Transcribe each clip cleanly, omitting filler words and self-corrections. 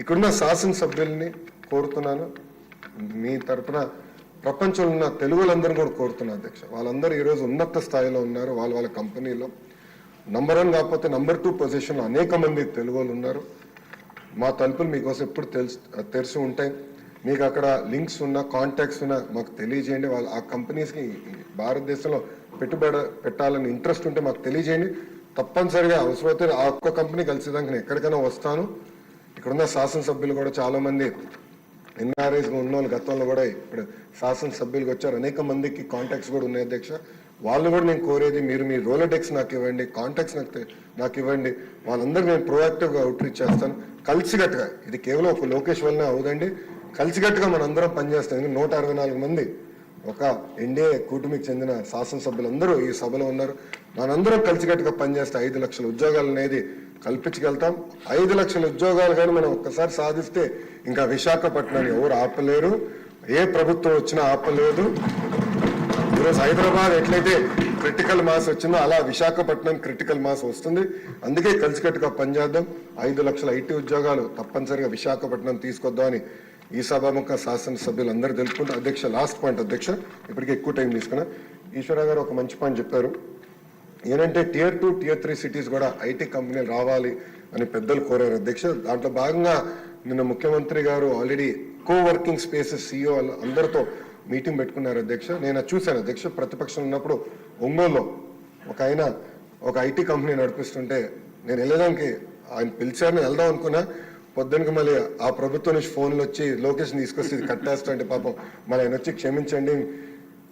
ఇక్కడున్న శాసనసభ్యుల్ని కోరుతున్నాను, మీ తరపున ప్రపంచంలో ఉన్న తెలుగులందరూ కూడా కోరుతున్నారు అధ్యక్ష. వాళ్ళందరూ ఈరోజు ఉన్నత స్థాయిలో ఉన్నారు, వాళ్ళ కంపెనీలో నంబర్ 1 కాకపోతే నంబర్ 2 పొజిషన్లో అనేక మంది తెలుగు వాళ్ళు ఉన్నారు. మా తలుపులు మీకోసం ఎప్పుడు తెరిచి ఉంటాయి. మీకు అక్కడ లింక్స్ ఉన్నా, కాంటాక్ట్స్ ఉన్నా మాకు తెలియజేయండి. వాళ్ళు ఆ కంపెనీస్కి భారతదేశంలో పెట్టుబడి పెట్టాలని ఇంట్రెస్ట్ ఉంటే మాకు తెలియజేయండి. తప్పనిసరిగా అవసరమైతే ఆ ఒక్క కంపెనీ కలిసేదానికి నేను ఎక్కడికైనా వస్తాను. ఇక్కడున్న శాసనసభ్యులు కూడా చాలామంది ఎన్ఆర్ఐస్గా ఉన్న వాళ్ళు గతంలో కూడా ఇప్పుడు శాసనసభ్యులకు వచ్చారు. అనేక మందికి కాంటాక్ట్స్ కూడా ఉన్నాయి అధ్యక్ష. వాళ్ళు కూడా నేను కోరేది, మీరు మీ రోలోడెక్స్ నాకు ఇవ్వండి, కాంటాక్ట్స్ నాకు ఇవ్వండి. వాళ్ళందరూ నేను ప్రొయాక్టివ్గా అవుట్రీచ్ చేస్తాను. కలిసికట్టుగా, ఇది కేవలం ఒక లోకేష్ వల్లనే అవుదండి, కలిసికట్టుగా మనందరం పనిచేస్తాం. 164 మంది ఒక ఎన్డీఏ కూటమికి చెందిన శాసనసభ్యులందరూ ఈ సభలో ఉన్నారు. మనందరం కలిసికట్టుగా పనిచేస్తే 5 లక్షల ఉద్యోగాలు అనేది కల్పించగలుగుతాం. 5 లక్షల ఉద్యోగాలు కానీ మనం ఒక్కసారి సాధిస్తే ఇంకా విశాఖపట్నాన్ని ఎవరు ఆపలేరు, ఏ ప్రభుత్వం వచ్చినా ఆపలేదు. ఈరోజు హైదరాబాద్ ఎట్లయితే క్రిటికల్ మాస్ వచ్చిందో అలా విశాఖపట్నం క్రిటికల్ మాస్ వస్తుంది. అందుకే కలిసికట్టుగా పనిచేద్దాం. 5 లక్షల ఐటీ ఉద్యోగాలు తప్పనిసరిగా విశాఖపట్నం తీసుకొద్దామని ఈ సభాముఖ శాసనసభ్యులందరూ తెలుపుకుంటారు. అధ్యక్ష, లాస్ట్ పాయింట్ అధ్యక్ష, ఇప్పటికే ఎక్కువ టైం తీసుకున్నా. ఈశ్వర గారు ఒక మంచి పాయింట్ చెప్పారు. ఏంటంటే Tier 2, Tier 3 సిటీస్ కూడా ఐటీ కంపెనీలు రావాలి అని పెద్దలు కోరారు అధ్యక్ష. దాంట్లో భాగంగా నిన్న ముఖ్యమంత్రి గారు ఆల్రెడీ కోవర్కింగ్ స్పేసెస్ CEO అందరితో మీటింగ్ పెట్టుకున్నారు అధ్యక్ష. నేను చూశాను అధ్యక్ష. ప్రతిపక్షం ఉన్నప్పుడు ఒంగోలులో ఒక ఐటీ కంపెనీ నడిపిస్తుంటే నేను వెళ్ళడానికి ఆయన పిలిచారని వెళ్దాం అనుకున్నా. పొద్దునకి మళ్ళీ ఆ ప్రభుత్వం నుంచి ఫోన్లు వచ్చి లొకేషన్ తీసుకొచ్చి ఇది కట్టేస్తుంటే పాపం మళ్ళీ ఆయన వచ్చి క్షమించండి,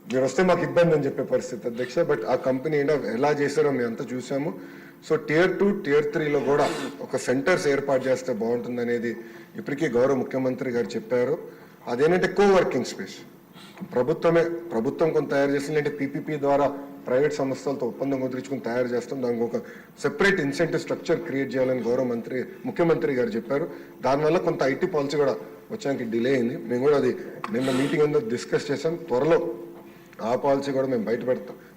మీరు వస్తే మాకు ఇబ్బంది అని చెప్పే పరిస్థితి అధ్యక్ష. బట్ ఆ కంపెనీ ఎలా చేశారో మేము అంతా చూసాము. సో Tier 2, Tier 3లో కూడా ఒక సెంటర్స్ ఏర్పాటు చేస్తే బాగుంటుంది అనేది ఇప్పటికీ గౌరవ ముఖ్యమంత్రి గారు చెప్పారు. అదేంటంటే కోవర్కింగ్ స్పేస్ ప్రభుత్వం కొంత తయారు చేస్తుంది, అంటే PPP ద్వారా ప్రైవేట్ సంస్థలతో ఒప్పందం కుదుర్చుకుని తయారు చేస్తాం. దానికి ఒక సెపరేట్ ఇన్సెంటివ్ స్ట్రక్చర్ క్రియేట్ చేయాలని ముఖ్యమంత్రి గారు చెప్పారు. దానివల్ల కొంత ఐటీ పాలసీ కూడా వచ్చానికి డిలే అయింది. మేము కూడా అది నిన్న మీటింగ్ అందరూ డిస్కస్ చేసాం. త్వరలో ఆ పాలసీ కూడా మేము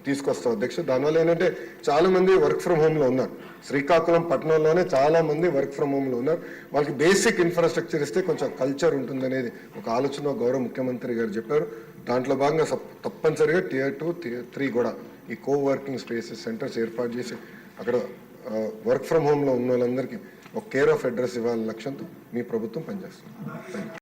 తీసుకొస్తాం అధ్యక్ష. దానివల్ల ఏంటంటే చాలా మంది వర్క్ ఫ్రమ్ హోమ్లో ఉన్నారు. శ్రీకాకుళం పట్టణంలోనే చాలా మంది వర్క్ ఫ్రమ్ హోమ్లో ఉన్నారు. వాళ్ళకి బేసిక్ ఇన్ఫ్రాస్ట్రక్చర్ ఇస్తే కొంచెం కల్చర్ ఉంటుంది అనేది ఒక ఆలోచన గౌరవ ముఖ్యమంత్రి గారు చెప్పారు. దాంట్లో భాగంగా తప్పనిసరిగా Tier 2, Tier 3 కూడా ఈ కోవర్కింగ్ స్పేసెస్ సెంటర్స్ ఏర్పాటు చేసి అక్కడ వర్క్ ఫ్రమ్ హోమ్లో ఉన్న వాళ్ళందరికీ ఒక కేర్ ఆఫ్ అడ్రస్ ఇవ్వాలనే లక్ష్యంతో మీ ప్రభుత్వం పనిచేస్తుంది. Thank you.